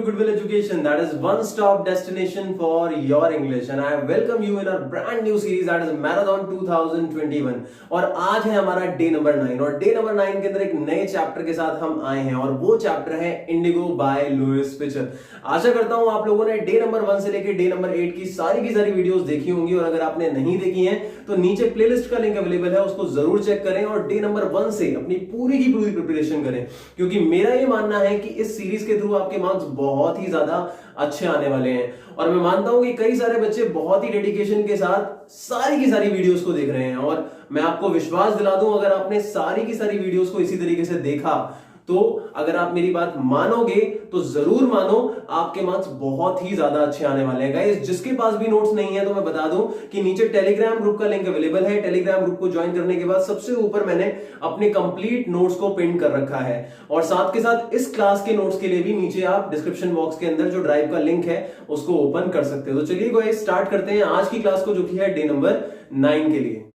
Goodwill Education, that is one-stop destination for your English, and I welcome you in our brand new series that is Marathon 2021. और आज है हमारा day number 9 और day number 9 के अंदर एक नए चैप्टर के साथ हम आए हैं और वो चैप्टर है इंडिगो बाय लुइस फिचर। आशा करता हूं आप लोगों ने डे नंबर 1 से लेकर डे नंबर 8 की सारी वीडियोस देखी होंगी और अगर आपने नहीं देखी हैं तो नीचे प्लेलिस्ट का लिंक अवेलेबल है, उसको जरूर चेक करें और डे नंबर 1 से अपनी पूरी की पूरी प्रिपरेशन करें, क्योंकि मेरा ये मानना है कि इस सीरीज के थ्रू आपके मार्क्स बहुत ही ज्यादा अच्छे आने वाले हैं। और मैं मानता हूं कि कई सारे बच्चे बहुत ही डेडिकेशन के साथ सारी की सारी वीडियोस को देख रहे हैं और मैं आपको विश्वास दिला दूं, अगर आपने सारी की सारी वीडियोस को इसी तरीके से देखा तो अगर आप मेरी बात मानोगे तो जरूर मानो, आपके मार्क्स बहुत ही ज्यादा अच्छे आने वाले हैं। गाइस, जिसके पास भी नोट्स नहीं है तो मैं बता दूं कि नीचे टेलीग्राम ग्रुप का लिंक अवेलेबल है। टेलीग्राम ग्रुप को ज्वाइन करने के बाद सबसे ऊपर मैंने अपने कंप्लीट नोट्स को पिन कर रखा है और साथ के साथ इस क्लास के नोट्स के लिए भी नीचे आप डिस्क्रिप्शन बॉक्स के अंदर जो ड्राइव का लिंक है उसको ओपन कर सकते हो। तो चलिए गाइस स्टार्ट करते हैं आज की क्लास को, जो कि है डे नंबर 9 के लिए।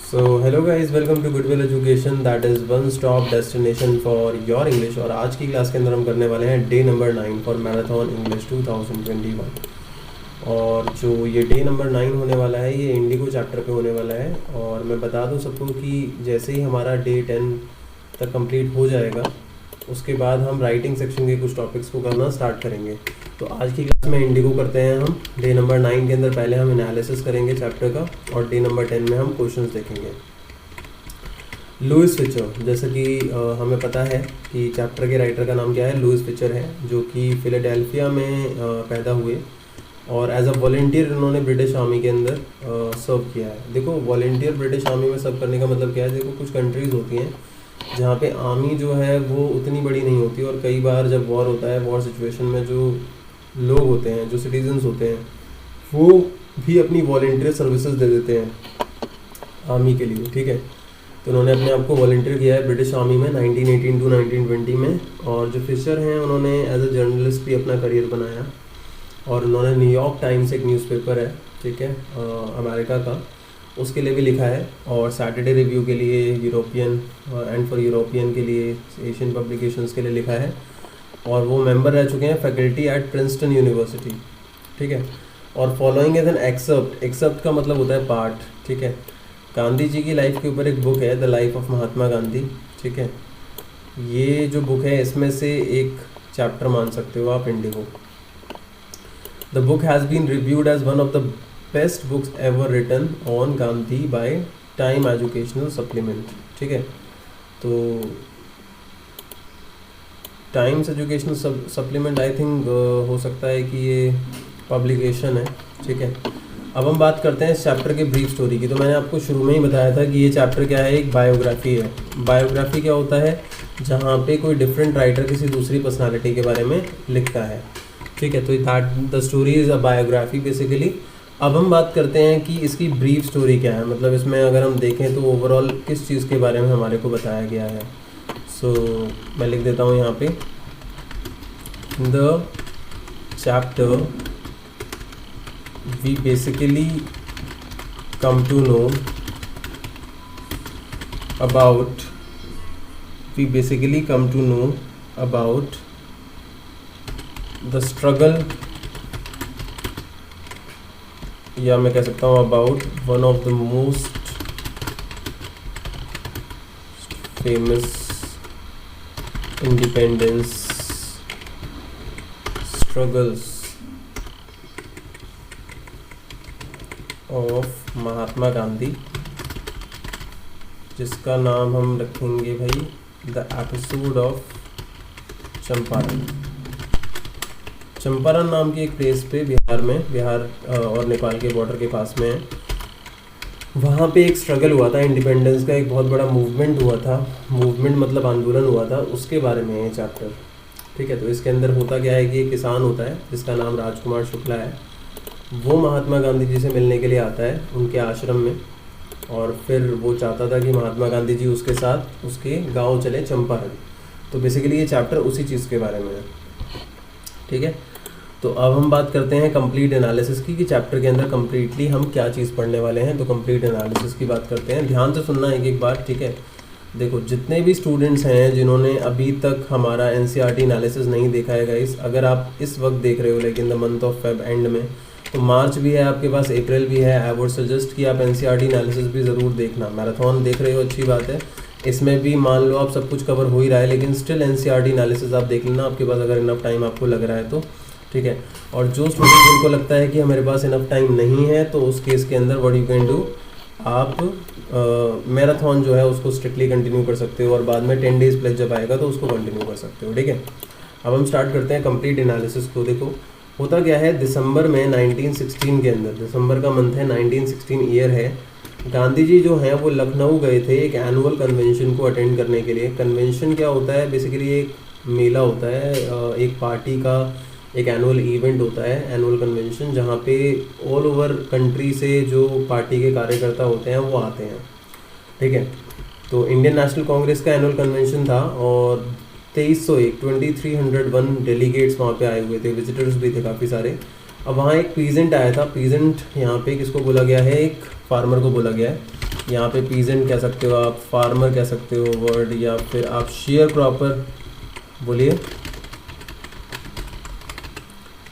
So hello guys, welcome to Goodwill Education, that is one stop destination for your English। और आज की क्लास के अंदर हम करने वाले हैं day number 9 for marathon English 2021। और जो ये डे नंबर 9 होने वाला है ये इंडिगो चैप्टर पे होने वाला है। और मैं बता दूं सबको कि जैसे ही हमारा डे 10 तक कंप्लीट हो जाएगा उसके बाद हम राइटिंग सेक्शन के कुछ टॉपिक्स को करना स्टार्ट करेंगे। तो आज की क्लास में इंडिगो करते हैं हम। डे नंबर 9 के अंदर पहले हम एनालिसिस करेंगे चैप्टर का और डे नंबर 10 में हम क्वेश्चंस देखेंगे। लुइस फिचर, जैसे कि हमें पता है कि चैप्टर के राइटर का नाम क्या है, लुइस फिचर है, जो कि फिलाडेल्फिया में पैदा हुए और एज अ वॉलंटियर उन्होंने ब्रिटिश आर्मी के अंदर सर्व किया है। देखो, वॉलंटियर ब्रिटिश आर्मी में सर्व करने का मतलब क्या है। देखो, कुछ कंट्रीज़ होती हैं जहाँ पे आर्मी जो है वो उतनी बड़ी नहीं होती और कई बार जब वॉर होता है, वॉर सिचुएशन में जो लोग होते हैं, जो सिटीजन्स होते हैं, वो भी अपनी वॉलंटियर सर्विसेज दे देते हैं आर्मी के लिए। ठीक है, तो उन्होंने अपने आप को वॉलंटियर किया है ब्रिटिश आर्मी में 1918 टू 1920 में। और जो फिशर हैं उन्होंने एज अ जर्नलिस्ट भी अपना करियर बनाया और उन्होंने न्यूयॉर्क टाइम्स एक न्यूज़पेपर है, ठीक है, अमेरिका का, उसके लिए भी लिखा है और सैटरडे रिव्यू के लिए, यूरोपियन एंड फॉर यूरोपियन के लिए, एशियन पब्लिकेशंस के लिए लिखा है और वो मेंबर रह चुके हैं फैकल्टी एट प्रिंसटन यूनिवर्सिटी। ठीक है, और following as an accept, accept का मतलब होता है पार्ट। ठीक है, गांधी जी की लाइफ के ऊपर एक बुक है, the life of Mahatma Gandhi. ठीक है, ये जो बुक है इसमें से एक चैप्टर मान सकते हो आप indigo. The book has been reviewed as one of the best books ever written on Gandhi by Time Educational Supplement. ठीक है, तो Times Educational Supplement I think हो सकता है कि ये पब्लिकेशन है। ठीक है, अब हम बात करते हैं इस चैप्टर के ब्रीफ स्टोरी की। तो मैंने आपको शुरू में ही बताया था कि ये चैप्टर क्या है, एक बायोग्राफी है। बायोग्राफी क्या होता है, जहाँ पे कोई डिफरेंट राइटर किसी दूसरी पर्सनालिटी के बारे में लिखता है। ठीक है, तो that the story is a biography basically. अब हम बात करते हैं कि इसकी ब्रीफ स्टोरी क्या है, मतलब इसमें अगर हम देखें तो ओवरऑल किस चीज़ के बारे में हमारे को बताया गया है। सो मैं लिख देता हूँ यहाँ पे, the chapter we basically come to know about the struggle, या मैं कह सकता हूँ about one of the most famous independence struggles of Mahatma Gandhi, जिसका नाम हम रखेंगे भाई the episode of Champaran. Champaran नाम की एक प्लेस पे बिहार और नेपाल के बॉर्डर के पास में है। वहाँ पे एक स्ट्रगल हुआ था, इंडिपेंडेंस का एक बहुत बड़ा मूवमेंट हुआ था। मूवमेंट मतलब आंदोलन हुआ था, उसके बारे में है चैप्टर। ठीक है, तो इसके अंदर होता क्या है कि एक किसान होता है जिसका नाम राजकुमार शुक्ला है। वो महात्मा गांधी जी से मिलने के लिए आता है उनके आश्रम में और फिर वो चाहता था कि महात्मा गांधी जी उसके साथ उसके गांव चले, चंपारण। तो बेसिकली ये चैप्टर उसी चीज़ के बारे में है। ठीक है, तो अब हम बात करते हैं कंप्लीट एनालिसिस की, कि चैप्टर के अंदर कंप्लीटली हम क्या चीज़ पढ़ने वाले हैं। तो कंप्लीट एनालिसिस की बात करते हैं, ध्यान से सुनना एक एक बार। ठीक है, देखो जितने भी स्टूडेंट्स हैं जिन्होंने अभी तक हमारा एनसीईआरटी एनालिसिस नहीं देखा है गाइस, अगर आप इस वक्त देख रहे हो like in the month of Feb and में, तो मार्च भी है आपके पास, अप्रैल भी है, आई वुड सजेस्ट कि आप एनसीईआरटी एनालिसिस भी ज़रूर देखना। मैराथन देख रहे हो अच्छी बात है, इसमें भी मान लो आप सब कुछ कवर हो ही रहा है, लेकिन स्टिल एनसीईआरटी एनालिसिस आप देख लेना आपके पास अगर इनफ टाइम आपको लग रहा है तो, ठीक है। और जो स्टूडेंट जिनको लगता है कि हमारे पास इनफ टाइम नहीं है, तो उस केस के अंदर व्हाट यू कैन डू, आप मैराथन जो है उसको स्ट्रिक्टली कंटिन्यू कर सकते हो और बाद में 10 डेज प्लस जब आएगा तो उसको कंटिन्यू कर सकते हो, ठीक है। अब हम स्टार्ट करते हैं कंप्लीट एनालिसिस को। देखो होता क्या है, दिसंबर में 1916 के अंदर, दिसंबर का मंथ है, 1916 ईयर है, गांधी जी जो हैं वो लखनऊ गए थे एक एनुअल कन्वेंशन को अटेंड करने के लिए। कन्वेंशन क्या होता है, बेसिकली एक मेला होता है, एक पार्टी का एक एनुअल इवेंट होता है, एनुअल कन्वेंशन, जहाँ पे ऑल ओवर कंट्री से जो पार्टी के कार्यकर्ता होते हैं वो आते हैं, ठीक है। तो इंडियन नेशनल कांग्रेस का एनुअल कन्वेंशन था और 2301 डेलीगेट्स वहाँ पे आए हुए थे, विजिटर्स भी थे काफ़ी सारे। अब वहाँ एक पीजेंट आया था, पीजेंट यहाँ पे किसको बोला गया है, एक फार्मर को बोला गया है। यहाँ पे पीजेंट कह सकते हो आप, फार्मर कह सकते हो वर्ड, या फिर आप शेयर क्रॉपर बोलिए,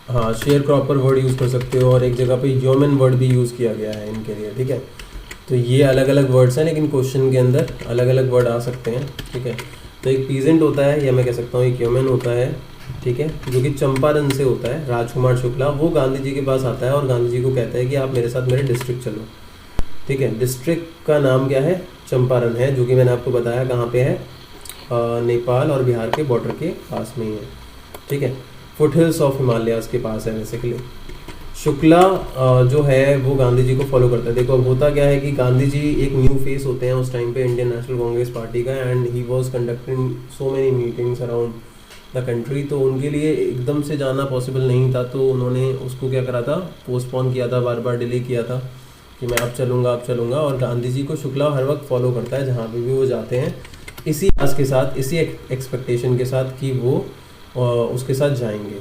हाँ शेयर क्रॉपर वर्ड यूज़ कर सकते हो, और एक जगह पे ह्यूमन वर्ड भी यूज़ किया गया है इनके लिए, ठीक है। तो ये अलग अलग वर्ड्स हैं, लेकिन क्वेश्चन के अंदर अलग अलग वर्ड आ सकते हैं, ठीक है। तो एक पीजेंट होता है, या मैं कह सकता हूँ एक ह्यूमन होता है, ठीक है, जो कि चंपारण से होता है, राजकुमार शुक्ला, वो गांधी जी के पास आता है और गांधी जी को कहता है कि आप मेरे साथ मेरे डिस्ट्रिक्ट चलो, ठीक है। डिस्ट्रिक्ट का नाम क्या है, चंपारण है, जो कि मैंने आपको बताया कहाँ पे है, नेपाल और बिहार के बॉर्डर के पास में ही है, ठीक है, फुट हिल्स ऑफ हिमालयाज के पास है बेसिकली। शुक्ला जो है वो गांधी जी को फॉलो करता है। देखो अब होता क्या है कि गांधी जी एक न्यू फेस होते हैं उस टाइम पे इंडियन नेशनल कांग्रेस पार्टी का, and he was conducting so many meetings around the country, तो उनके लिए एकदम से जाना पॉसिबल नहीं था, तो उन्होंने उसको क्या करा था, पोस्टपोन किया था, बार बार डिले किया था कि मैं अब चलूँगा। और गांधी जी को शुक्ला हर वक्त फॉलो करता है जहाँ पे भी वो जाते हैं, इसी आस के साथ, इसी एक्सपेक्टेशन के साथ कि वो उसके साथ जाएंगे।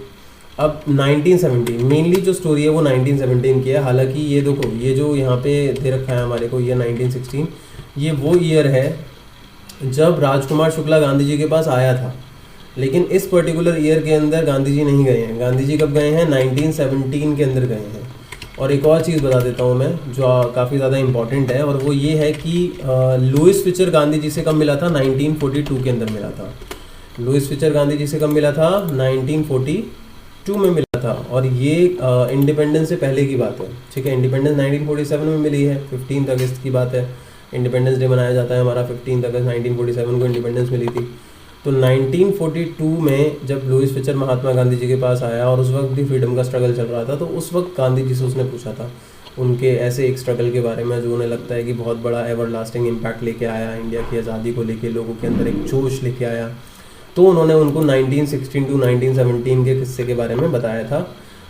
अब 1917 मेनली जो स्टोरी है वो 1917 की है। हालांकि ये देखो, ये जो यहाँ पे दे रखा है हमारे को, ये 1916, ये वो ईयर है जब राजकुमार शुक्ला गांधी जी के पास आया था, लेकिन इस पर्टिकुलर ईयर के अंदर गांधी जी नहीं गए हैं। गांधी जी कब गए हैं, 1917 के अंदर गए हैं। और एक और चीज़ बता देता हूँ मैं, जो काफ़ी ज़्यादा इंपॉर्टेंट है, और वो ये है कि लुइस फिचर गांधी जी से कब मिला था, 1942 के अंदर मिला था। लुइस फिचर गांधी जी से कब मिला था, 1942 में मिला था, और ये इंडिपेंडेंस से पहले की बात है, ठीक है। इंडिपेंडेंस 1947 में मिली है, 15 अगस्त की बात है, इंडिपेंडेंस डे मनाया जाता है हमारा 15 अगस्त 1947 को इंडिपेंडेंस मिली थी। तो 1942 में जब लुइस फिचर महात्मा गांधी जी के पास आया, और उस वक्त भी फ्रीडम का स्ट्रगल चल रहा था, तो उस वक्त गांधी जी से उसने पूछा था उनके ऐसे एक स्ट्रगल के बारे में जो उन्हें लगता है कि बहुत बड़ा एवर लास्टिंग इम्पैक्ट लेके आया, इंडिया की आज़ादी को लेके लोगों के अंदर एक जोश लेके आया। तो उन्होंने उनको 1916 टू 1917 के किस्से के बारे में बताया था,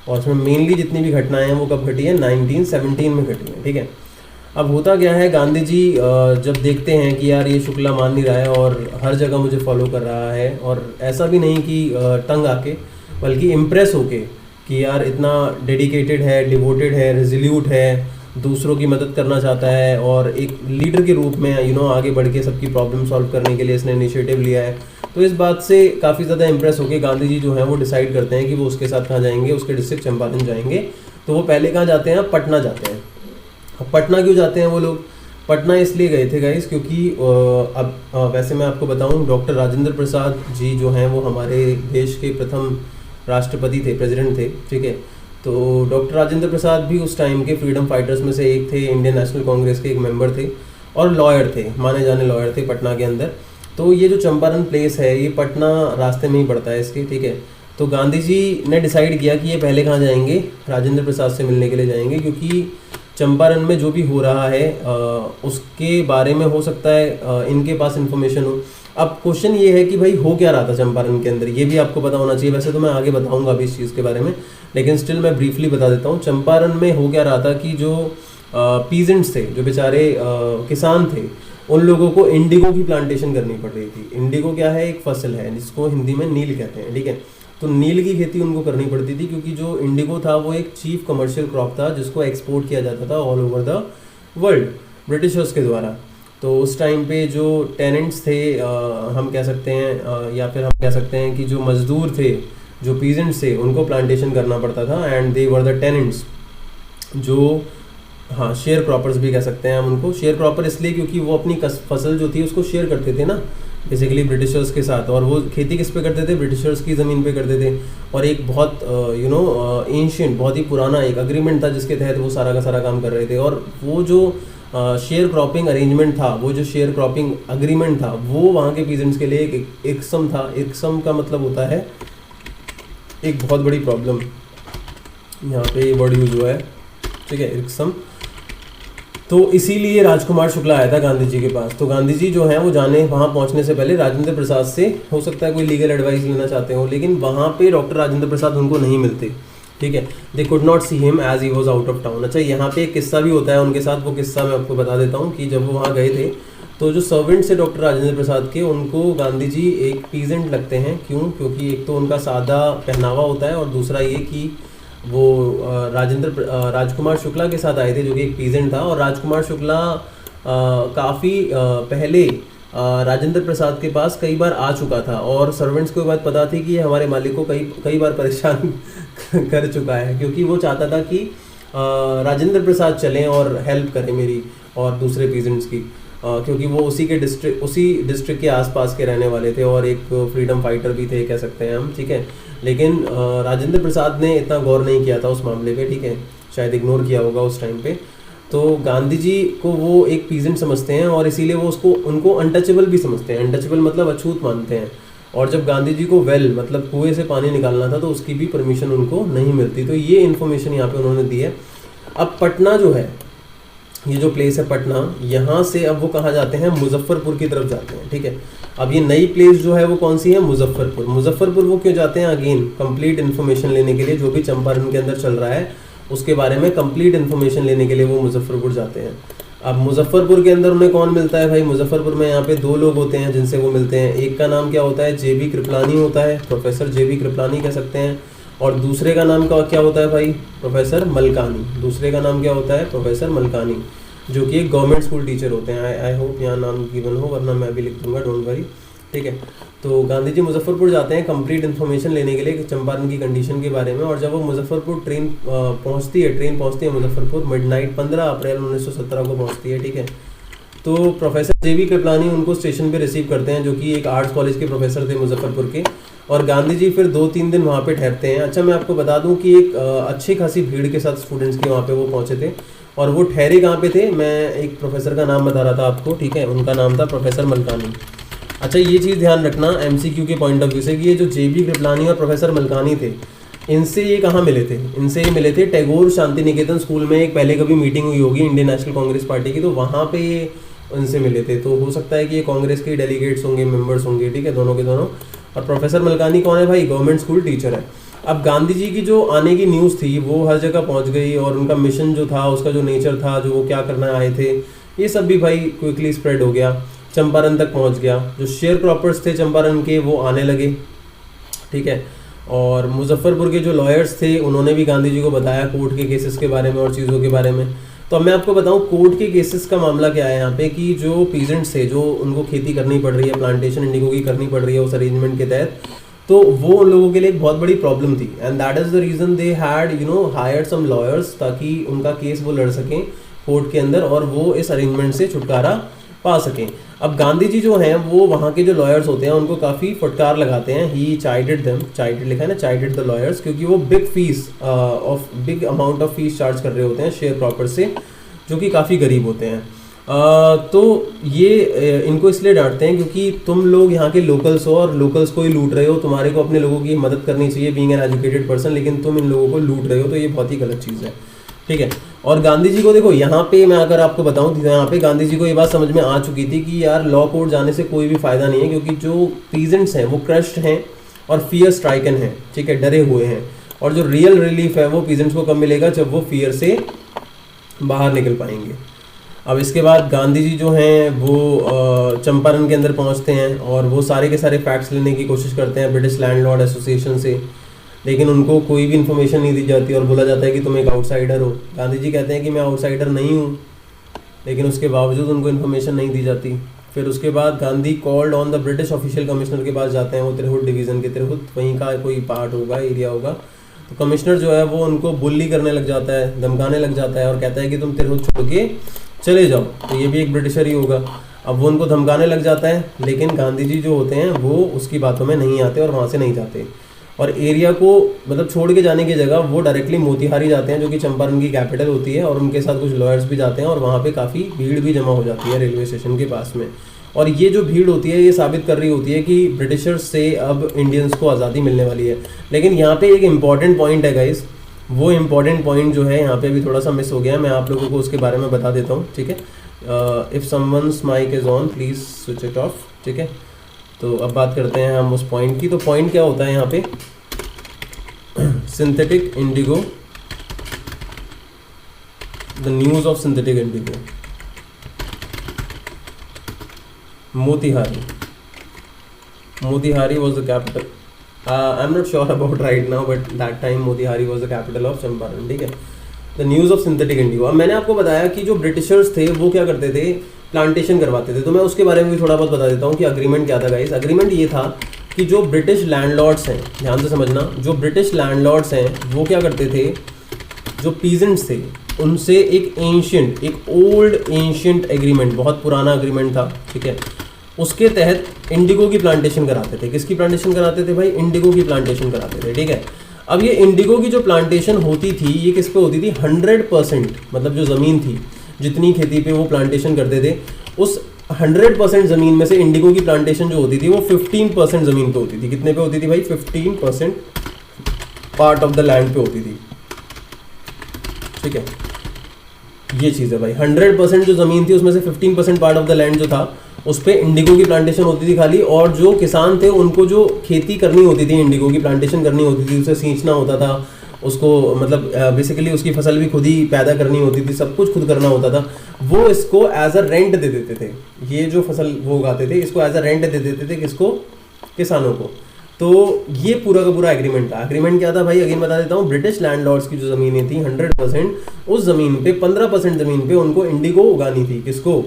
और उसमें मेनली जितनी भी घटनाएं हैं वो कब घटी है, 1917 में घटी हैं, ठीक है। अब होता क्या है, गांधी जी जब देखते हैं कि यार ये शुक्ला मान नहीं रहा है और हर जगह मुझे फॉलो कर रहा है, और ऐसा भी नहीं कि तंग आके, बल्कि इम्प्रेस होके कि यार इतना डेडिकेटेड है, डिवोटेड है, रेजोल्यूट है, दूसरों की मदद करना चाहता है, और एक लीडर के रूप में आगे बढ़ के सबकी प्रॉब्लम सॉल्व करने के लिए इसने इनिशिएटिव लिया है। तो इस बात से काफ़ी ज़्यादा इंप्रेस होकर गांधी जी जो हैं वो डिसाइड करते हैं कि वो उसके साथ कहाँ जाएंगे, उसके डिस्ट्रिक्ट चंपारण जाएंगे। तो वो पहले कहाँ जाते हैं, पटना जाते हैं। अब पटना क्यों जाते हैं वो लोग, पटना इसलिए गए थे गाइस क्योंकि वैसे मैं आपको बताऊं, डॉक्टर राजेंद्र प्रसाद जी जो हैं वो हमारे देश के प्रथम राष्ट्रपति थे, प्रेसिडेंट थे, ठीक है। तो डॉक्टर राजेंद्र प्रसाद भी उस टाइम के फ्रीडम फाइटर्स में से एक थे, इंडियन नेशनल कांग्रेस के एक मेंबर थे, और लॉयर थे, माने जाने लॉयर थे पटना के अंदर। तो ये जो चंपारण प्लेस है ये पटना रास्ते में ही पड़ता है इसके, ठीक है। तो गांधी जी ने डिसाइड किया कि ये पहले कहाँ जाएंगे, राजेंद्र प्रसाद से मिलने के लिए जाएंगे, क्योंकि चंपारण में जो भी हो रहा है उसके बारे में हो सकता है इनके पास इन्फॉर्मेशन हो। अब क्वेश्चन ये है कि भाई हो क्या रहा था चंपारण के अंदर, ये भी आपको पता होना चाहिए। वैसे तो मैं आगे बताऊंगा अभी इस चीज़ के बारे में, लेकिन स्टिल मैं ब्रीफली बता देता हूँ। चंपारण में हो क्या रहा था कि जो पीजेंट्स थे, जो बेचारे किसान थे, उन लोगों को इंडिगो की प्लांटेशन करनी पड़ रही थी। इंडिगो क्या है, एक फसल है जिसको हिंदी में नील कहते हैं, ठीक है। तो नील की खेती उनको करनी पड़ती थी, क्योंकि जो इंडिगो था वो एक चीफ कमर्शियल क्रॉप था जिसको एक्सपोर्ट किया जाता था all over the world Britishers के द्वारा। तो उस टाइम पे जो टेनेंट्स थे, हम कह सकते हैं या फिर हम कह सकते हैं कि जो मज़दूर थे, जो पीजेंट्स थे, उनको प्लांटेशन करना पड़ता था and they were the tenants. जो हाँ, शेयर क्रॉपर्स भी कह सकते हैं हम उनको। शेयर क्रॉपर इसलिए क्योंकि वो अपनी फसल जो थी उसको शेयर करते थे ना, बेसिकली ब्रिटिशर्स के साथ। और वो खेती किस पे करते थे? ब्रिटिशर्स की ज़मीन पे करते थे। और एक बहुत एंशिएंट, बहुत ही पुराना एक अग्रीमेंट था जिसके तहत वो सारा का सारा काम कर रहे थे। और वो जो शेयर क्रॉपिंग अरेंजमेंट था, वो जो शेयर क्रॉपिंग अग्रीमेंट था, वो वहाँ के पीजेंट्स के लिए एक एकसम था। एकसम का मतलब होता है एक बहुत बड़ी प्रॉब्लम, यहाँ पे ये वर्ड यूज हुआ है, ठीक है, एकसम। तो इसीलिए राजकुमार शुक्ला आया था गांधी जी के पास। तो गांधी जी जो हैं वो जाने वहाँ पहुँचने से पहले राजेंद्र प्रसाद से, हो सकता है कोई लीगल एडवाइस लेना चाहते हो, लेकिन वहाँ पे डॉक्टर राजेंद्र प्रसाद उनको नहीं मिलते, ठीक है। They could not see him as he was out of town. अच्छा, यहाँ पे एक किस्सा भी होता है उनके साथ। वो किस्सा मैं आपको बता देता हूँ कि जब वो वहाँ गए थे तो जो सर्वेंट्स है डॉक्टर राजेंद्र प्रसाद के, उनको गांधी जी एक पीजेंट लगते हैं। क्यों? क्योंकि एक तो उनका सादा पहनावा होता है और दूसरा ये कि वो राजकुमार शुक्ला के साथ आए थे जो कि एक पीजेंट था। और राजकुमार शुक्ला काफ़ी पहले राजेंद्र प्रसाद के पास कई बार आ चुका था और सर्वेंट्स को ये बात पता थी कि ये हमारे मालिक को कई बार परेशान कर चुका है, क्योंकि वो चाहता था कि राजेंद्र प्रसाद चलें और हेल्प करें मेरी और दूसरे पीजेंट्स की, क्योंकि वो उसी डिस्ट्रिक्ट के आसपास के रहने वाले थे और एक फ्रीडम फाइटर भी थे, कह सकते हैं हम, ठीक है। लेकिन राजेंद्र प्रसाद ने इतना गौर नहीं किया था उस मामले पे, ठीक है, शायद इग्नोर किया होगा उस टाइम पे। तो गांधी जी को वो एक पीजेंट समझते हैं और इसीलिए वो उनको अनटचेबल भी समझते हैं। अनटचेबल मतलब अछूत मानते हैं। और जब गांधी जी को वेल मतलब कुएं से पानी निकालना था तो उसकी भी परमिशन उनको नहीं मिलती। तो ये इन्फॉर्मेशन यहाँ पे उन्होंने दी है। अब पटना जो है, ये जो प्लेस है पटना, यहाँ से अब वो कहाँ जाते हैं? मुजफ्फरपुर की तरफ जाते हैं, ठीक है। अब ये नई प्लेस जो है वो कौन सी है? मुजफ्फरपुर। मुजफ्फरपुर वो क्यों जाते हैं? अगेन कंप्लीट इन्फॉर्मेशन लेने के लिए, जो भी चंपारण के अंदर चल रहा है उसके बारे में कंप्लीट इन्फॉर्मेशन लेने के लिए वो मुजफ्फरपुर जाते हैं। अब मुजफ्फरपुर के अंदर उन्हें कौन मिलता है भाई? मुजफ्फरपुर में यहाँ पे दो लोग होते हैं जिनसे वो मिलते हैं। एक का नाम क्या होता है? जेबी कृपलानी होता है, प्रोफेसर जेबी कृपलानी कह सकते हैं। और दूसरे का नाम क्या होता है भाई? प्रोफेसर मलकानी। दूसरे का नाम क्या होता है? प्रोफेसर मलकानी, जो कि एक गवर्नमेंट स्कूल टीचर होते हैं। आई होप यहाँ नाम गिवन हो, वरना मैं भी लिख दूंगा, डोंट वरी, ठीक है। तो गांधी जी मुजफ्फरपुर जाते हैं कंप्लीट इन्फॉर्मेशन लेने के लिए चंपारण की कंडीशन के बारे में। और जब वो मुजफ्फरपुर ट्रेन पहुंचती है मुजफ्फरपुर मिडनाइट 15 अप्रैल 1917 को पहुंचती है, ठीक है। तो प्रोफेसर जेबी कृपलानी उनको स्टेशन पे रिसीव करते हैं, जो कि एक आर्ट्स कॉलेज के प्रोफेसर थे मुजफ्फरपुर के। और गांधी जी फिर 2-3 दिन वहाँ पे ठहरते हैं। अच्छा, मैं आपको बता दूँ कि एक अच्छी खासी भीड़ के साथ स्टूडेंट्स के वहाँ पे वो पहुँचे थे। और वो ठहरे कहाँ पे थे? मैं एक प्रोफेसर का नाम बता रहा था आपको, ठीक है, उनका नाम था प्रोफेसर मलकानी। अच्छा, ये चीज़ ध्यान रखना एमसीक्यू के पॉइंट ऑफ व्यू से कि ये जो जेबी कृपलानी और प्रोफेसर मलकानी थे, इनसे ये कहाँ मिले थे? इनसे ये मिले थे टैगोर शांति निकेतन स्कूल में। एक पहले कभी मीटिंग हुई होगी इंडियन नेशनल कांग्रेस पार्टी की, तो वहाँ पे ये उनसे मिले थे। तो हो सकता है कि ये कांग्रेस के डेलीगेट्स होंगे, मेंबर्स होंगे, ठीक है, दोनों के दोनों। और प्रोफेसर मलकानी कौन है भाई? गवर्नमेंट स्कूल टीचर है। अब गांधी जी की जो आने की न्यूज़ थी वो हर जगह पहुंच गई और उनका मिशन जो था, उसका जो नेचर था, जो वो क्या करना आए थे, ये सब भी भाई क्विकली स्प्रेड हो गया, चंपारण तक पहुंच गया। जो शेयर क्रॉपर्स थे चंपारण के वो आने लगे, ठीक है। और मुजफ्फरपुर के जो लॉयर्स थे उन्होंने भी गांधी जी को बताया कोर्ट के केसेस के बारे में और चीज़ों के बारे में। तो अब मैं आपको बताऊं कोर्ट के केसेस का मामला क्या है यहाँ पे, कि जो पीजेंट्स थे, जो उनको खेती करनी पड़ रही है, प्लांटेशन इंडिगो की करनी पड़ रही है उस अरेंजमेंट के तहत, तो वो उन लोगों के लिए एक बहुत बड़ी प्रॉब्लम थी। And that is the reason they had hired some lawyers, ताकि उनका केस वो लड़ सकें कोर्ट के अंदर और वो इस अरेंजमेंट से छुटकारा पा सकें। अब गांधी जी जो हैं वो वहाँ के जो लॉयर्स होते हैं उनको काफ़ी फटकार लगाते हैं। ही चाइडेड देम, चाइडेड लिखा है ना, चाइडेड द लॉयर्स, क्योंकि वो big amount of fees charge कर रहे होते हैं शेयर प्रॉपर्टी से, जो कि काफ़ी गरीब होते हैं। तो ये इनको इसलिए डांटते हैं क्योंकि तुम लोग यहाँ के लोकल्स हो और लोकल्स को ही लूट रहे हो। तुम्हारे को अपने लोगों की मदद करनी चाहिए बीइंग एन एजुकेटेड पर्सन, लेकिन तुम इन लोगों को लूट रहे हो, तो ये बहुत ही गलत चीज़ है, ठीक है। और गांधी जी को देखो यहाँ पे मैं अगर आपको बताऊँ तो यहाँ पे गांधी जी को ये बात समझ में आ चुकी थी कि यार लॉ कोर्ट जाने से कोई भी फ़ायदा नहीं है, क्योंकि जो पीजेंट्स हैं वो क्रश्ड हैं और फियर स्ट्राइकन हैं, ठीक है, डरे हुए हैं। और जो रियल रिलीफ है वो पीजेंट्स को कब मिलेगा? जब वो फियर से बाहर निकल पाएंगे। अब इसके बाद गांधी जी जो हैं वो चंपारण के अंदर पहुंचते हैं और वो सारे के सारे फैक्ट्स लेने की कोशिश करते हैं ब्रिटिश लैंडलॉर्ड एसोसिएशन से, लेकिन उनको कोई भी इन्फॉर्मेशन नहीं दी जाती और बोला जाता है कि तुम एक आउटसाइडर हो। गांधी जी कहते हैं कि मैं आउटसाइडर नहीं हूँ, लेकिन उसके बावजूद उनको इन्फॉर्मेशन नहीं दी जाती। फिर उसके बाद Gandhi called on the British official commissioner के पास जाते हैं, वो तिरहुत डिवीज़न के, तिरहुत वहीं का कोई पार्ट होगा, एरिया होगा। तो कमिश्नर जो है वो उनको बुल्ली करने लग जाता है, धमकाने लग जाता है और कहता है कि तुम तिरहुत छोड़ के चले जाओ। तो ये भी एक ब्रिटिशर ही होगा। अब वो उनको धमकाने लग जाता है, लेकिन गांधी जी जो होते हैं वो उसकी बातों में नहीं आते और वहाँ से नहीं जाते, और एरिया को मतलब छोड़ के जाने की जगह वो डायरेक्टली मोतिहारी जाते हैं, जो कि चंपारण की कैपिटल होती है, और उनके साथ कुछ लॉयर्स भी जाते हैं, और वहाँ पे काफ़ी भीड़ भी जमा हो जाती है रेलवे स्टेशन के पास में। और ये जो भीड़ होती है ये साबित कर रही होती है कि ब्रिटिशर्स से अब इंडियंस को आज़ादी मिलने वाली है। लेकिन यहाँ पे एक इम्पॉर्टेंट पॉइंट है गाइस, वो इम्पॉर्टेंट पॉइंट जो है यहाँ पे भी थोड़ा सा मिस हो गया है, मैं आप लोगों को उसके बारे में बता देता हूँ, ठीक है। If someone's mic is on please switch it off, ठीक है। तो अब बात करते हैं हम उस पॉइंट की। तो पॉइंट क्या होता है यहाँ पे, synthetic Indigo, the news of synthetic Indigo, Motihari was the capital. I'm not sure about right now, but that time Motihari was the capital of Champaran, ठीक है। The news of synthetic Indigo. अब मैंने आपको बताया कि जो ब्रिटिशर्स थे वो क्या करते थे, प्लांटेशन करवाते थे। तो मैं उसके बारे में भी थोड़ा बहुत बता देता हूँ कि अग्रीमेंट क्या था गाइस। अग्रीमेंट ये था कि जो ब्रिटिश लैंडलॉर्ड्स हैं, ध्यान से समझना, जो ब्रिटिश लैंडलॉर्ड्स हैं वो क्या करते थे, जो पीजेंट्स थे उनसे एक ओल्ड एंशिएंट एग्रीमेंट, बहुत पुराना एग्रीमेंट था, ठीक है, उसके तहत इंडिगो की प्लांटेशन कराते थे। किसकी प्लांटेशन कराते थे भाई, इंडिगो की प्लांटेशन कराते थे, ठीक है। अब ये इंडिगो की जो प्लांटेशन होती थी ये किस पे होती थी, 100%, मतलब जो ज़मीन थी, जितनी खेती पे वो प्लांटेशन करते थे, उस 100% ज़मीन में से इंडिगो की प्लांटेशन जो होती थी वो 15% ज़मीन पे होती थी। कितने पे होती थी भाई, 15% पार्ट ऑफ द लैंड पे होती थी, ठीक है। ये चीज़ है भाई, 100% जो ज़मीन थी उसमें से 15% पार्ट ऑफ द लैंड जो था उस पर इंडिगो की प्लांटेशन होती थी खाली, और जो किसान थे उनको जो खेती करनी होती थी, इंडिगो की प्लांटेशन करनी होती थी, उसे सींचना होता था, उसको मतलब बेसिकली उसकी फसल भी खुद ही पैदा करनी होती थी, सब कुछ खुद करना होता था, वो इसको एज अ रेंट दे देते थे। ये जो फसल वो उगाते थे इसको एज अ रेंट दे देते थे, किसको, किसानों को। तो ये पूरा का पूरा एग्रीमेंट था। एग्रीमेंट क्या था भाई, अगेन बता देता हूँ, ब्रिटिश लैंडलॉर्ड्स की जो ज़मीनें थी 100%, उस ज़मीन पे 15% ज़मीन पे उनको इंडिगो उगानी थी, किसको,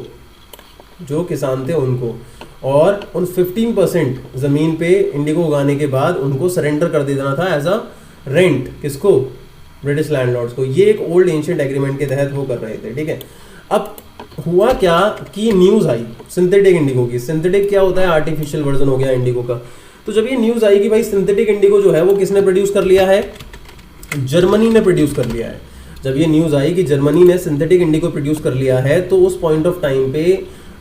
जो किसान थे उनको, और उन 15% ज़मीन पे इंडिगो उगाने के बाद उनको सरेंडर कर देना था एज अ रेंट, किसको, ब्रिटिश लैंडलॉर्ड्स को। ये एक ओल्ड एंशिएंट एग्रीमेंट के तहत वो कर रहे थे, ठीक है। अब हुआ क्या कि न्यूज़ आई सिंथेटिक इंडिगो की। सिंथेटिक क्या होता है, आर्टिफिशियल वर्जन हो गया इंडिगो का। तो जब ये न्यूज़ आई कि भाई सिंथेटिक इंडिगो जो है वो किसने प्रोड्यूस कर लिया है, जर्मनी ने प्रोड्यूस कर लिया है। जब ये न्यूज़ आई कि जर्मनी ने सिंथेटिक इंडिगो प्रोड्यूस कर लिया है, तो उस पॉइंट ऑफ टाइम पे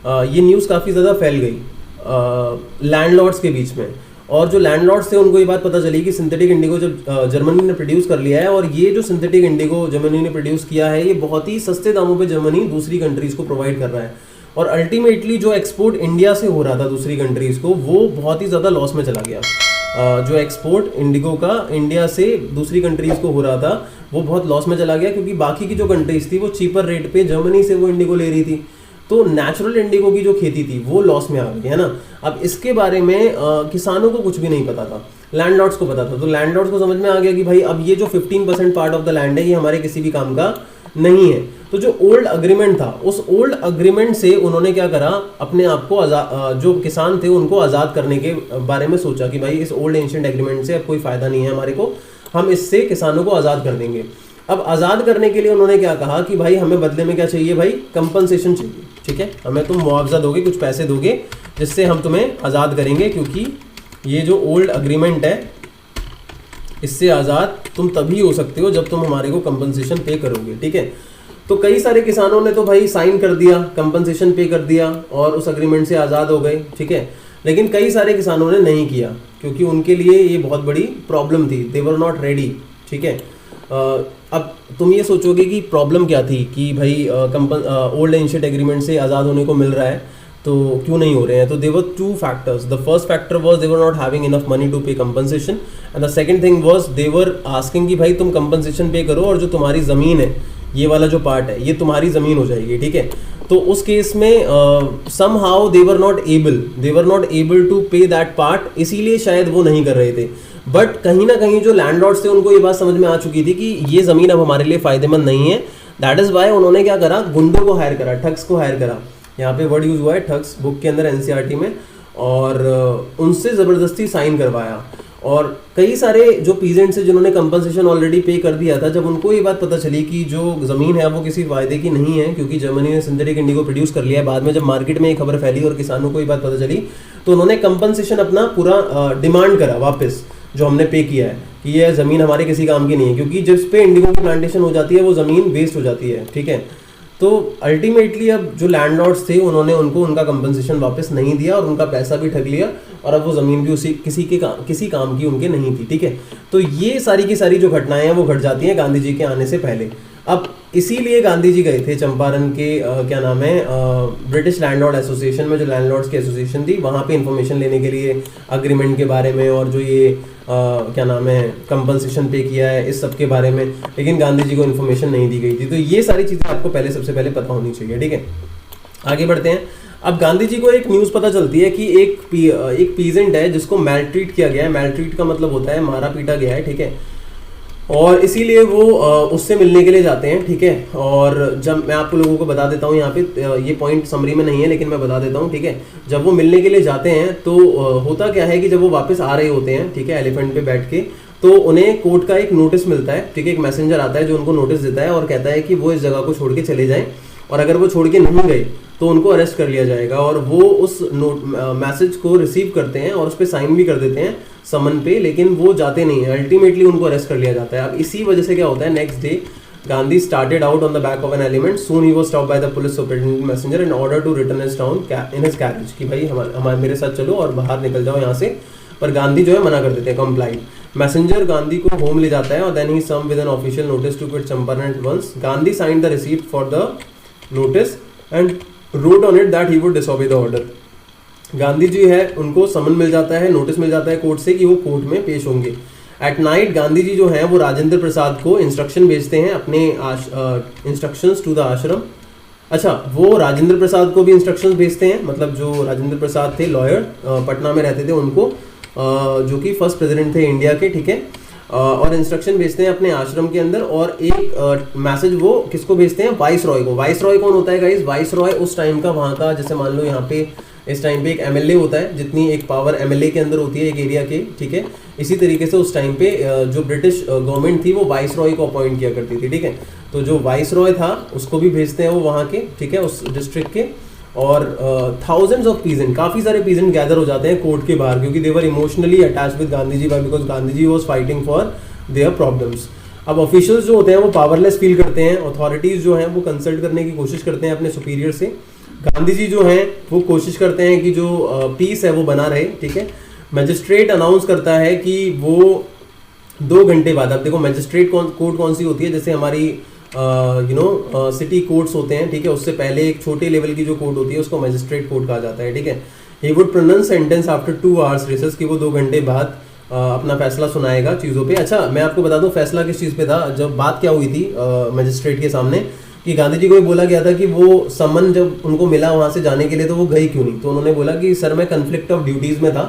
ये न्यूज़ काफ़ी ज़्यादा फैल गई लैंडलॉर्ड्स के बीच में, और जो लैंडलॉर्ड्स थे उनको ये बात पता चली कि सिंथेटिक इंडिगो जब जर्मनी ने प्रोड्यूस कर लिया है, और ये जो सिंथेटिक इंडिगो जर्मनी ने प्रोड्यूस किया है ये बहुत ही सस्ते दामों पे जर्मनी दूसरी कंट्रीज़ को प्रोवाइड कर रहा है, और अल्टीमेटली जो एक्सपोर्ट इंडिया से हो रहा था दूसरी कंट्रीज़ को वो बहुत ही ज़्यादा लॉस में चला गया। जो एक्सपोर्ट इंडिगो का इंडिया से दूसरी कंट्रीज़ को हो रहा था वो बहुत लॉस में चला गया, क्योंकि बाकी की जो कंट्रीज़ थी वो चीपर रेट पे जर्मनी से वो इंडिगो ले रही थी, तो नेचुरल इंडिगो की जो खेती थी वो लॉस में आ गई, है ना। अब इसके बारे में किसानों को कुछ भी नहीं पता था, लैंडलॉर्ड्स को पता था। तो लैंडलॉर्ड्स को समझ में आ गया कि भाई अब ये जो 15% पार्ट ऑफ द लैंड है ये हमारे किसी भी काम का नहीं है। तो जो ओल्ड अग्रीमेंट था उस ओल्ड अग्रीमेंट से उन्होंने क्या करा, अपने आप को जो किसान थे उनको आज़ाद करने के बारे में सोचा कि भाई इस ओल्ड एंशिएंट एग्रीमेंट से अब कोई फ़ायदा नहीं है हमारे को, हम इससे किसानों को आज़ाद कर देंगे। अब आज़ाद करने के लिए उन्होंने क्या कहा कि भाई हमें बदले में क्या चाहिए भाई, कंपनसेशन चाहिए, ठीक है, हमें तुम मुआवजा दोगे, कुछ पैसे दोगे जिससे हम तुम्हें आज़ाद करेंगे, क्योंकि ये जो ओल्ड अग्रीमेंट है इससे आज़ाद तुम तभी हो सकते हो जब तुम हमारे को कंपनसेशन पे करोगे, ठीक है। तो कई सारे किसानों ने तो भाई साइन कर दिया, कंपनसेशन पे कर दिया और उस अग्रीमेंट से आज़ाद हो गए, ठीक है। लेकिन कई सारे किसानों ने नहीं किया, क्योंकि उनके लिए ये बहुत बड़ी प्रॉब्लम थी, दे वर नॉट रेडी, ठीक है। अब तुम ये सोचोगे कि प्रॉब्लम क्या थी कि भाई ओल्ड एंशिएंट एग्रीमेंट से आज़ाद होने को मिल रहा है तो क्यों नहीं हो रहे हैं। तो there were 2 factors, the first factor was they were not having enough money to pay compensation, and the second thing was they were asking कि भाई तुम कंपनसेशन पे करो और जो तुम्हारी ज़मीन है, ये वाला जो पार्ट है ये तुम्हारी ज़मीन हो जाएगी, ठीक है। तो उस केस में somehow they were not able to pay that part, इसीलिए शायद वो नहीं कर रहे थे। बट कहीं ना कहीं जो लैंडलॉर्ड्स थे उनको ये बात समझ में आ चुकी थी कि ये ज़मीन अब हमारे लिए फ़ायदेमंद नहीं है, दैट इज वाई उन्होंने क्या करा, गुंडों को हायर करा, ठग्स को हायर करा। यहाँ पे वर्ड यूज हुआ है ठग्स बुक के अंदर एनसीईआरटी में, और उनसे ज़बरदस्ती साइन करवाया। और कई सारे जो पीजेंट्स हैं जिन्होंने कंपनसेशन ऑलरेडी पे कर दिया था, जब उनको ये बात पता चली कि जो ज़मीन है वो किसी फायदे की नहीं है क्योंकि जर्मनी ने सिंथेटिक इंडिगो प्रोड्यूस कर लिया है, बाद में जब मार्केट में ये खबर फैली और किसानों को ये बात पता चली, तो उन्होंने कंपनसेशन अपना पूरा डिमांड करा वापस, जो हमने पे किया है कि ये ज़मीन हमारे किसी काम की नहीं है, क्योंकि जिस पे इंडिगो की प्लांटेशन हो जाती है वो ज़मीन वेस्ट हो जाती है। ठीक है, तो अल्टीमेटली अब जो लैंडलॉर्ड्स थे उन्होंने उनको उनका कंपनसेशन वापस नहीं दिया और उनका पैसा भी ठग लिया, और अब वो ज़मीन भी किसी काम की उनके नहीं थी। ठीक है, तो ये सारी की सारी जो घटनाएं हैं वो घट जाती हैं गांधी जी के आने से पहले। अब इसीलिए गांधी जी गए थे चंपारण के क्या नाम है, ब्रिटिश लैंडलॉर्ड एसोसिएशन में, जो लैंडलॉर्ड्स की एसोसिएशन थी, वहाँ पे इंफॉर्मेशन लेने के लिए अग्रीमेंट के बारे में, और जो ये क्या नाम है कंपनसेशन पे किया है इस सब के बारे में, लेकिन गांधी जी को इन्फॉर्मेशन नहीं दी गई थी। तो ये सारी चीज़ें आपको पहले सबसे पहले पता होनी चाहिए। ठीक है, आगे बढ़ते हैं। अब गांधी जी को एक न्यूज़ पता चलती है कि एक पीजेंट है जिसको मैलट्रीट किया गया है। मैलट्रीट का मतलब होता है मारा पीटा गया है। ठीक है, और इसीलिए वो उससे मिलने के लिए जाते हैं। ठीक है, और जब मैं आपको लोगों को बता देता हूँ यहाँ पे, ये पॉइंट समरी में नहीं है लेकिन मैं बता देता हूँ। ठीक है, जब वो मिलने के लिए जाते हैं तो होता क्या है कि जब वो वापस आ रहे होते हैं, ठीक है, एलिफेंट पे बैठ के, तो उन्हें कोर्ट का एक नोटिस मिलता है। ठीक है, एक मैसेंजर आता है जो उनको नोटिस देता है और कहता है कि वो इस जगह को छोड़ के चले जाएं, और अगर वो छोड़ के नहीं गए तो उनको अरेस्ट कर लिया जाएगा। और वो उस मैसेज को रिसीव करते हैं और उस पर साइन भी कर देते हैं समन पे, लेकिन वो जाते नहीं है, अल्टीमेटली उनको अरेस्ट कर लिया जाता है। अब इसी वजह से क्या होता है, next day Gandhi started out on the back of an elephant, soon he was stopped by the police superintendent messenger in order to return his town in his carriage, कि भाई हमारे मेरे साथ चलो और बाहर निकल जाओ यहाँ से। पर गांधी जो है मना कर देते हैं, कंप्लाइड। मैसेंजर गांधी को होम ले जाता है और then he some with an official notice to quit Champaran at once. Gandhi signed the receipt for the notice and wrote on it that he would disobey the order। Gandhi ji है उनको समन मिल जाता है, नोटिस मिल जाता है कोर्ट से कि वो कोर्ट में पेश होंगे। एट नाइट गांधी जी जो है वो राजेंद्र प्रसाद को इंस्ट्रक्शन भेजते हैं, अपने इंस्ट्रक्शंस टू द आश्रम। अच्छा, वो राजेंद्र प्रसाद को भी इंस्ट्रक्शंस भेजते हैं, मतलब जो राजेंद्र प्रसाद थे लॉयर, पटना में रहते थे, उनको, जो कि फर्स्ट प्रेसिडेंट थे इंडिया के। ठीक है, और इंस्ट्रक्शन भेजते हैं अपने आश्रम के अंदर। और एक मैसेज वो किसको भेजते हैं, वाइस रॉय को। वाइस रॉय कौन होता है गाइस, वाइस रॉय उस टाइम का वहाँ का, जैसे मान लो यहाँ पे इस टाइम पे एक एमएलए होता है, जितनी एक पावर एमएलए के अंदर होती है एक एरिया के। ठीक है, इसी तरीके से उस टाइम पे जो ब्रिटिश गवर्नमेंट थी वो वाइस रॉय को अपॉइंट किया करती थी। ठीक है, तो जो वाइस रॉय था उसको भी भेजते हैं वो वहाँ के, ठीक है, उस डिस्ट्रिक्ट के। और थाउजेंड्स ऑफ पीजेंट, काफ़ी सारे पीजेंट गैदर हो जाते हैं कोर्ट के बाहर, क्योंकि they were emotionally attach with Gandhi ji, because Gandhi ji was fighting for their problems. अब ऑफिशियल्स जो होते हैं वो पावरलेस फील करते हैं, अथॉरिटीज़ जो हैं वो कंसल्ट करने की कोशिश करते हैं अपने सुपीरियर से। गांधी जी जो हैं वो कोशिश करते हैं कि जो पीस है वो बना रहे। ठीक है, मैजिस्ट्रेट अनाउंस करता है कि वो 2 घंटे बाद, अब देखो मैजिस्ट्रेट कोर्ट कौन सी होती है, जैसे हमारी सिटी कोर्ट्स होते हैं। ठीक है, उससे पहले एक छोटे लेवल की जो कोर्ट होती है उसको मैजिस्ट्रेट कोर्ट कहा जाता है। ठीक है, he would pronounce sentence after 2 hours recess, कि वो 2 घंटे बाद अपना फैसला सुनाएगा चीज़ों पे। अच्छा, मैं आपको बता दूं फैसला किस चीज़ पे था। जब बात क्या हुई थी मैजिस्ट्रेट के सामने, कि गांधी जी को ये बोला गया था कि वो समन जब उनको मिला वहाँ से जाने के लिए तो वो गई क्यों नहीं। तो उन्होंने बोला कि सर मैं कन्फ्लिक्ट ऑफ ड्यूटीज़ में था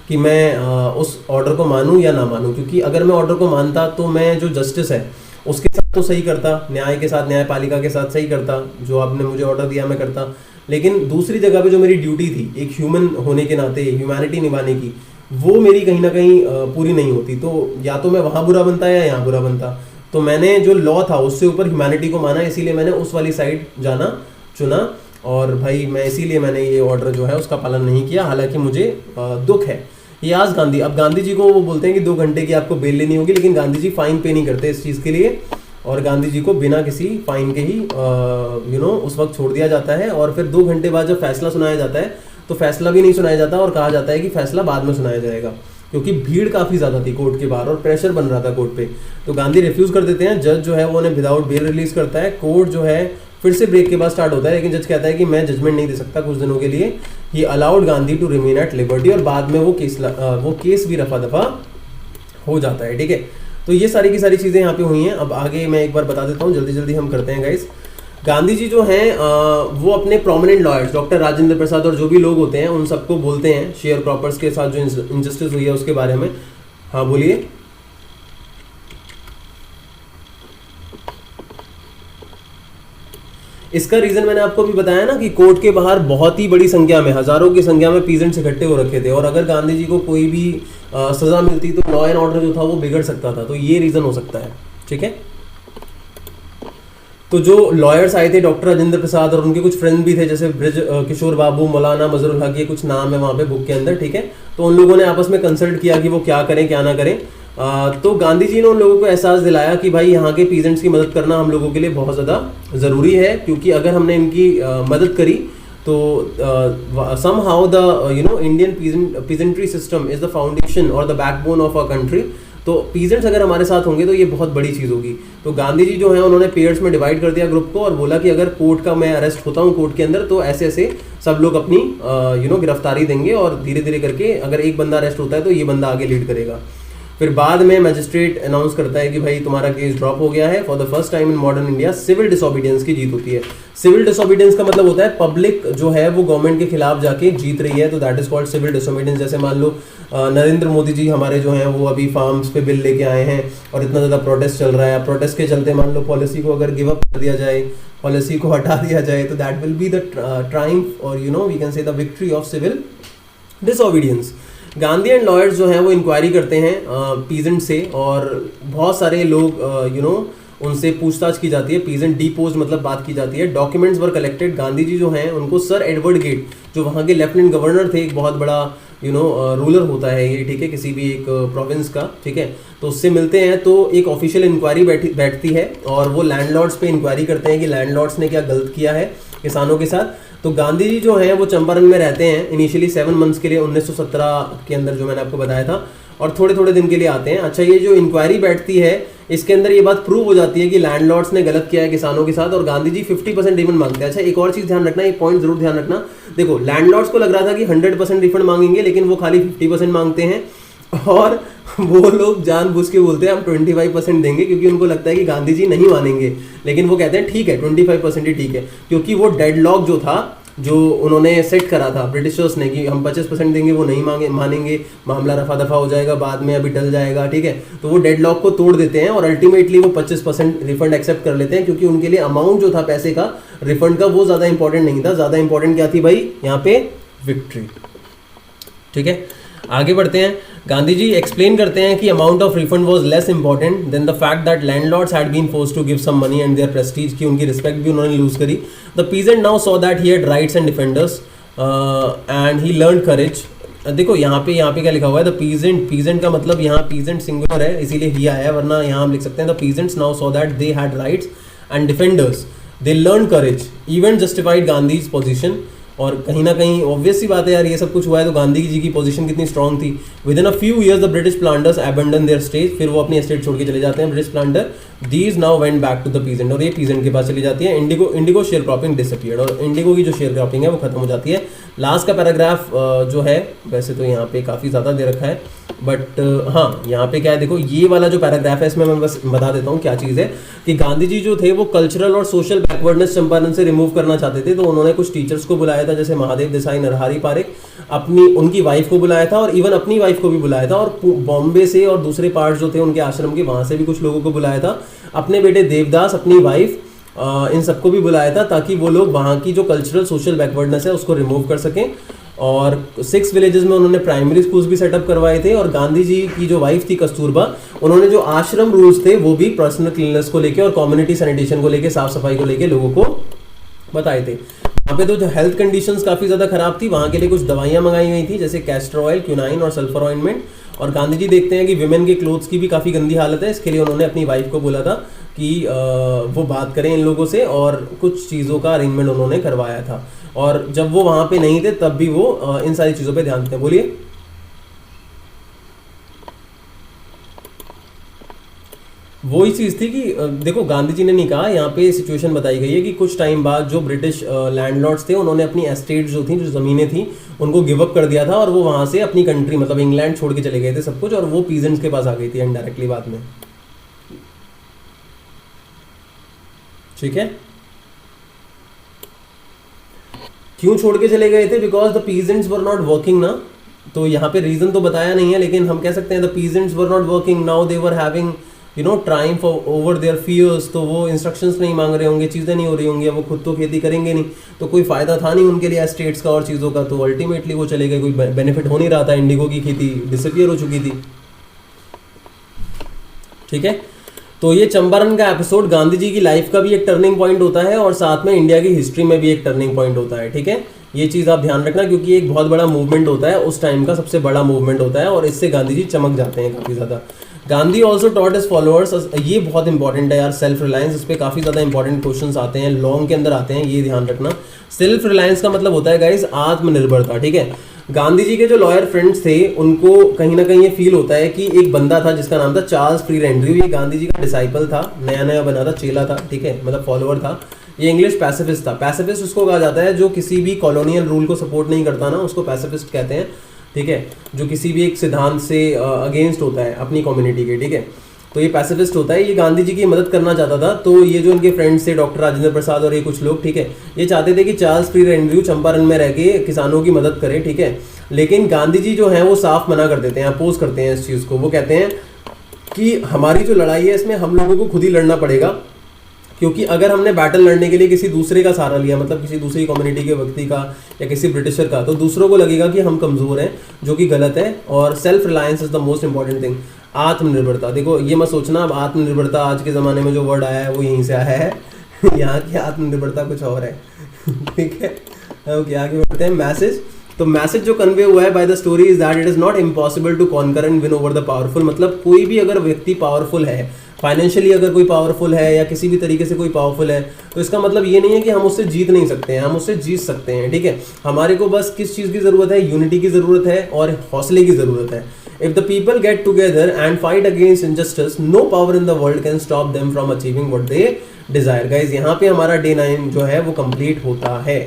कि मैं उस ऑर्डर को मानूं या ना मानूं, क्योंकि अगर मैं ऑर्डर को मानता तो मैं जो जस्टिस है उसके साथ तो सही करता, न्याय के साथ, न्यायपालिका के साथ सही करता, जो आपने मुझे ऑर्डर दिया मैं करता। लेकिन दूसरी जगह पे जो मेरी ड्यूटी थी एक ह्यूमन होने के नाते, ह्यूमैनिटी निभाने की, वो मेरी कहीं ना कहीं पूरी नहीं होती। तो या तो मैं वहाँ बुरा बनता या यहाँ बुरा बनता। तो मैंने जो लॉ था उससे ऊपर ह्यूमैनिटी को माना, इसीलिए मैंने उस वाली साइड जाना चुना। और भाई मैं इसीलिए मैंने ये ऑर्डर जो है उसका पालन नहीं किया, हालांकि मुझे दुख है। ये आज गांधी, अब गांधी जी को वो बोलते हैं कि 2 घंटे की आपको बेल लेनी होगी, लेकिन गांधी जी फाइन पे नहीं करते इस चीज़ के लिए, और गांधी जी को बिना किसी फाइन के ही उस वक्त छोड़ दिया जाता है। और फिर 2 घंटे बाद जब फैसला सुनाया जाता है तो फैसला भी नहीं सुनाया जाता और कहा जाता है कि फैसला बाद में सुनाया जाएगा, क्योंकि भीड़ काफ़ी ज़्यादा थी कोर्ट के बाहर और प्रेशर बन रहा था कोर्ट पे। तो गांधी रिफ्यूज़ कर देते हैं। जज जो है वो उन्हें विदाउट बेल रिलीज़ करता है। कोर्ट जो है फिर से ब्रेक के बाद स्टार्ट होता है, लेकिन जज कहता है कि मैं जजमेंट नहीं दे सकता कुछ दिनों के लिए। He allowed Gandhi to remain at liberty, और बाद में वो केस भी रफा दफा हो जाता है। ठीक है, तो ये सारी की सारी चीज़ें यहाँ पे हुई हैं। अब आगे मैं एक बार बता देता हूँ, जल्दी जल्दी हम करते हैं गाइस। गांधी जी जो हैं वो अपने prominent lawyers doctor Rajendra Prasad और जो भी लोग होते हैं उन सबको बोलते हैं शेयर क्रॉपर्स के साथ जो इंजस्टिस हुई है उसके बारे में। हाँ बोलिए। इसका रीजन मैंने आपको भी बताया ना कि कोर्ट के बाहर बहुत ही बड़ी संख्या में, हजारों की संख्या में पीजेंट्स इकट्ठे हो रखे थे, और अगर गांधी जी को कोई भी सजा मिलती तो लॉ एंड ऑर्डर जो था वो बिगड़ सकता था। तो ये रीजन हो सकता है, ठीक है। तो जो लॉयर्स आए थे, डॉक्टर राजेंद्र प्रसाद और उनके कुछ फ्रेंड भी थे, जैसे ब्रिज किशोर बाबू, मौलाना मजरुल हक, ये कुछ नाम है वहाँ पे बुक के अंदर, ठीक है। तो उन लोगों ने आपस में कंसल्ट किया कि वो क्या करें क्या ना करें। तो गांधी जी ने उन लोगों को एहसास दिलाया कि भाई यहाँ के पीजेंट्स की मदद करना हम लोगों के लिए बहुत ज़्यादा ज़रूरी है, क्योंकि अगर हमने इनकी मदद करी तो somehow the Indian peasantry system is the foundation or the backbone of our country। तो पीजेंट्स अगर हमारे साथ होंगे तो ये बहुत बड़ी चीज़ होगी। तो गांधी जी जो है उन्होंने पेयर्स में डिवाइड कर दिया ग्रुप को, और बोला कि अगर कोर्ट का मैं अरेस्ट होता हूँ कोर्ट के अंदर तो ऐसे ऐसे सब लोग अपनी गिरफ्तारी देंगे, और धीरे धीरे करके अगर एक बंदा अरेस्ट होता है तो ये बंदा आगे लीड करेगा। फिर बाद में मैजिस्ट्रेट अनाउंस करता है कि भाई तुम्हारा केस ड्रॉप हो गया है। For the first time in modern India civil disobedience की जीत होती है। सिविल डिसोबीडियंस का मतलब होता है पब्लिक जो है वो गवर्नमेंट के खिलाफ जाके जीत रही है, तो that is called civil disobedience. जैसे मान लो नरेंद्र मोदी जी हमारे जो हैं वो अभी फार्म्स पे बिल लेके आए हैं और इतना ज़्यादा प्रोटेस्ट चल रहा है। प्रोटेस्ट के चलते मान लो पॉलिसी को अगर गिव अप कर दिया जाए, पॉलिसी को हटा दिया जाए, तो that will be the triumph और we can say the victory of civil disobedience. Gandhi and lawyers जो हैं वो इंक्वायरी करते हैं पीजेंट से, और बहुत सारे लोग उनसे पूछताछ की जाती है। पीजेंट डिपोज मतलब बात की जाती है। Documents were collected. Gandhi ji जो हैं उनको सर एडवर्ड गेट, जो वहाँ के लेफ्टिनेंट गवर्नर थे, एक बहुत बड़ा रूलर होता है ये, ठीक है, किसी भी एक प्रोविंस का, ठीक है, तो उससे मिलते हैं। तो एक ऑफिशियल इंक्वायरी बैठती है और वो लैंडलॉर्ड्स पे इंक्वायरी करते हैं कि लैंडलॉर्ड्स ने क्या गलत किया है किसानों के साथ। तो गांधी जी जो हैं वो चंपारण में रहते हैं इनिशियली 7 मंथ्स के लिए 1917 के अंदर, जो मैंने आपको बताया था, और थोड़े थोड़े दिन के लिए आते हैं। अच्छा, ये जो इंक्वायरी बैठती है इसके अंदर ये बात प्रूव हो जाती है कि लैंडलॉर्ड्स ने गलत किया है किसानों के साथ, और गांधी जी 50% रिफंड मांगते हैं। अच्छा, एक और चीज़ ध्यान रखना, ये पॉइंट जरूर ध्यान रखना। देखो, लैंडलॉर्ड्स को लग रहा था कि 100% रिफंड मांगेंगे, लेकिन वो खाली 50% मांगते हैं, और वो लोग जानबूझ के बोलते हैं हम 25% देंगे, क्योंकि उनको लगता है कि गांधी जी नहीं मानेंगे। लेकिन वो कहते हैं ठीक है 25% ही ठीक है, क्योंकि वो डेडलॉक जो था, जो उन्होंने सेट करा था ब्रिटिशर्स ने कि हम 25% देंगे, वो नहीं मानेंगे, मामला रफा दफा हो जाएगा, बाद में अभी टल जाएगा, ठीक है। तो वो डेडलॉक को तोड़ देते हैं और अल्टीमेटली वो 25% रिफंड एक्सेप्ट कर लेते हैं, क्योंकि उनके लिए अमाउंट जो था पैसे का रिफंड का वो ज़्यादा इंपॉर्टेंट नहीं था। ज़्यादा इंपॉर्टेंट क्या थी भाई यहाँ पे? विक्ट्री, ठीक है। आगे बढ़ते हैं। गांधी जी एक्सप्लेन करते हैं कि amount of refund was less important than the fact that landlords had been forced to give some money and their prestige, की उनकी रिस्पेक्ट भी उन्होंने लूज करी। The peasant now saw that he had rights and defenders and he learn courage. देखो यहाँ पे क्या लिखा हुआ है, द पीजेंट का मतलब यहाँ पीजेंट सिंगुलर है, इसीलिए ही आया है, वरना यहाँ हम लिख सकते हैं the peasants now saw that they had rights and defenders, they learn courage, event justified Gandhi's position. और कहीं ना कहीं ऑब्वियस सी बात है यार, ये सब कुछ हुआ है तो गांधी जी की पोजीशन कितनी स्ट्रांग थी। Within a few years the British planters abandon their state, फिर वो अपनी एस्टेट छोड़ के चले जाते हैं British planter. These now went back to the peasant, और ये पीजेंट के पास चली जाती है। इंडिगो शेयर क्रॉपिंग डिसअपीयर्ड, और इंडिगो की जो शेयर क्रॉपिंग है वो खत्म हो जाती है। लास्ट का पैराग्राफ जो है, वैसे तो यहाँ पे काफ़ी ज़्यादा दे रखा है, बट हाँ यहाँ पे क्या है, देखो ये वाला जो पैराग्राफ है इसमें मैं बस बता देता हूँ क्या चीज़ है, कि गांधी जी जो थे वो कल्चरल और सोशल बैकवर्डनेस चंपारण से रिमूव करना चाहते थे। तो उन्होंने कुछ टीचर्स को बुलाया था, जैसे महादेव देसाई, नरहरि पारेख, उनकी वाइफ को बुलाया था, और इवन अपनी वाइफ को भी बुलाया था, और बॉम्बे से और दूसरे पार्ट जो थे उनके आश्रम के, वहाँ से भी कुछ लोगों को बुलाया था, अपने बेटे देवदास, अपनी वाइफ, इन सबको भी बुलाया था, ताकि वो लोग वहाँ की जो कल्चरल सोशल बैकवर्डनेस है उसको रिमूव कर सकें। और 6 विलेजेस में उन्होंने प्राइमरी स्कूल्स भी सेटअप करवाए थे। और गांधी जी की जो वाइफ थी कस्तूरबा, उन्होंने जो आश्रम रूल्स थे वो भी पर्सनल क्लीननेस को लेके और कम्युनिटी सैनिटेशन को लेके, साफ सफाई को लेके लोगों को बताए थे। वहाँ पे तो जो हेल्थ कंडीशंस काफ़ी ज़्यादा खराब थी, वहाँ के लिए कुछ दवाइयाँ मंगाई गई थी, जैसे कैस्टर ऑयल, क्यूनाइन और सल्फर ऑइंटमेंट। और गांधी जी देखते हैं कि विमेन के क्लोथ्स की भी काफ़ी गंदी हालत है, इसके लिए उन्होंने अपनी वाइफ को बोला था कि वो बात करें इन लोगों से, और कुछ चीज़ों का अरेंजमेंट उन्होंने करवाया था। और जब वो वहाँ पे नहीं थे तब भी वो इन सारी चीज़ों पे ध्यान देते हैं। बोलिए। वही चीज़ थी कि देखो गांधी जी ने नहीं कहा, यहाँ पे सिचुएशन बताई गई है कि कुछ टाइम बाद जो ब्रिटिश लैंडलॉर्ड्स थे उन्होंने अपनी एस्टेट जो थी, जो ज़मीनें थी, उनको गिव अप कर दिया था, और वो वहाँ से अपनी कंट्री मतलब इंग्लैंड छोड़ के चले गए थे सब कुछ, और वो पीजेंट्स के पास आ गई थी इनडायरेक्टली बाद में, ठीक है। क्यों छोड़ के चले गए थे? Because the peasants were not working ना। तो यहाँ पे रीजन तो बताया नहीं है, लेकिन हम कह सकते हैं the peasants were not working, now they were having triumph over their fears, तो वो इंस्ट्रक्शंस नहीं मांग रहे होंगे, चीज़ें नहीं हो रही होंगी, वो खुद तो खेती करेंगे नहीं, तो कोई फ़ायदा था नहीं उनके लिए स्टेट्स का और चीज़ों का, तो अल्टीमेटली वो चले गए, कोई बेनिफिट हो नहीं रहा था, इंडिगो की खेती डिसअपियर हो चुकी थी। ठीक है, तो ये चंपारण का एपिसोड गांधी जी की लाइफ का भी एक टर्निंग पॉइंट होता है और साथ में इंडिया की हिस्ट्री में भी एक टर्निंग पॉइंट होता है। ठीक है, ये चीज़ आप ध्यान रखना, क्योंकि एक बहुत बड़ा मूवमेंट होता है, उस टाइम का सबसे बड़ा मूवमेंट होता है और इससे गांधी जी चमक जाते हैं काफ़ी ज़्यादा। Gandhi also taught his followers, ये बहुत इंपॉर्टेंट है यार, सेल्फ रिलायंस, इस पर काफ़ी ज़्यादा इंपॉर्टेंट क्वेश्चंस आते हैं, लॉन्ग के अंदर आते हैं, ये ध्यान रखना। सेल्फ रिलायंस का मतलब होता है गाइस आत्मनिर्भरता। ठीक है, गांधी जी के जो लॉयर फ्रेंड्स थे उनको कहीं ना कहीं ये फील होता है कि एक बंदा था जिसका नाम था चार्ल्स फ्री एंड्रयू, ये गांधी जी का डिसाइपल था, नया नया बना था, चेला था, ठीक है, मतलब फॉलोअर था। ये इंग्लिश पैसिफिस्ट था। पैसिफिस्ट उसको कहा जाता है जो किसी भी कॉलोनियल रूल को सपोर्ट नहीं करता ना, उसको पैसिफिस्ट कहते हैं। ठीक है, जो किसी भी एक सिद्धांत से अगेंस्ट होता है अपनी कम्युनिटी के। ठीक है, तो ये पैसिफिस्ट होता है। ये गांधी जी की मदद करना चाहता था, तो ये जो इनके फ्रेंड्स थे डॉक्टर राजेंद्र प्रसाद और ये कुछ लोग, ठीक है, ये चाहते थे कि चार्ल्स फ्री एंड्रयू चंपारण में रह के किसानों की मदद करे। ठीक है, लेकिन गांधी जी जो है वो साफ मना कर देते हैं, अपोज करते हैं इस चीज़ को। वो कहते हैं कि हमारी जो लड़ाई है इसमें हम लोगों को खुद ही लड़ना पड़ेगा, क्योंकि अगर हमने बैटल लड़ने के लिए किसी दूसरे का सहारा लिया, मतलब किसी दूसरी कम्युनिटी के व्यक्ति का या किसी ब्रिटिशर का, तो दूसरों को लगेगा कि हम कमज़ोर हैं, जो कि गलत है। और self reliance is the most important thing. आत्मनिर्भरता, देखो ये मत सोचना अब आत्मनिर्भरता आज के ज़माने में जो वर्ड आया है वो यहीं से आया है यहाँ की आत्मनिर्भरता कुछ और है ठीक है, ओके आगे बढ़ते हैं। मैसेज, तो मैसेज जो कन्वे हुआ है by the story is that it is not impossible to conquer and win over the powerful. मतलब कोई भी अगर व्यक्ति पावरफुल है, फाइनेंशियली अगर कोई पावरफुल है या किसी भी तरीके से कोई पावरफुल है, तो इसका मतलब ये नहीं है कि हम उससे जीत नहीं सकते हैं, हम उससे जीत सकते हैं। ठीक है, हमारे को बस किस चीज़ की ज़रूरत है, यूनिटी की ज़रूरत है और हौसले की ज़रूरत है। If the people get together and fight against injustice, no power in the world can stop them from achieving what they desire. Guys यहाँ पे हमारा डे 9 जो है वो कंप्लीट होता है।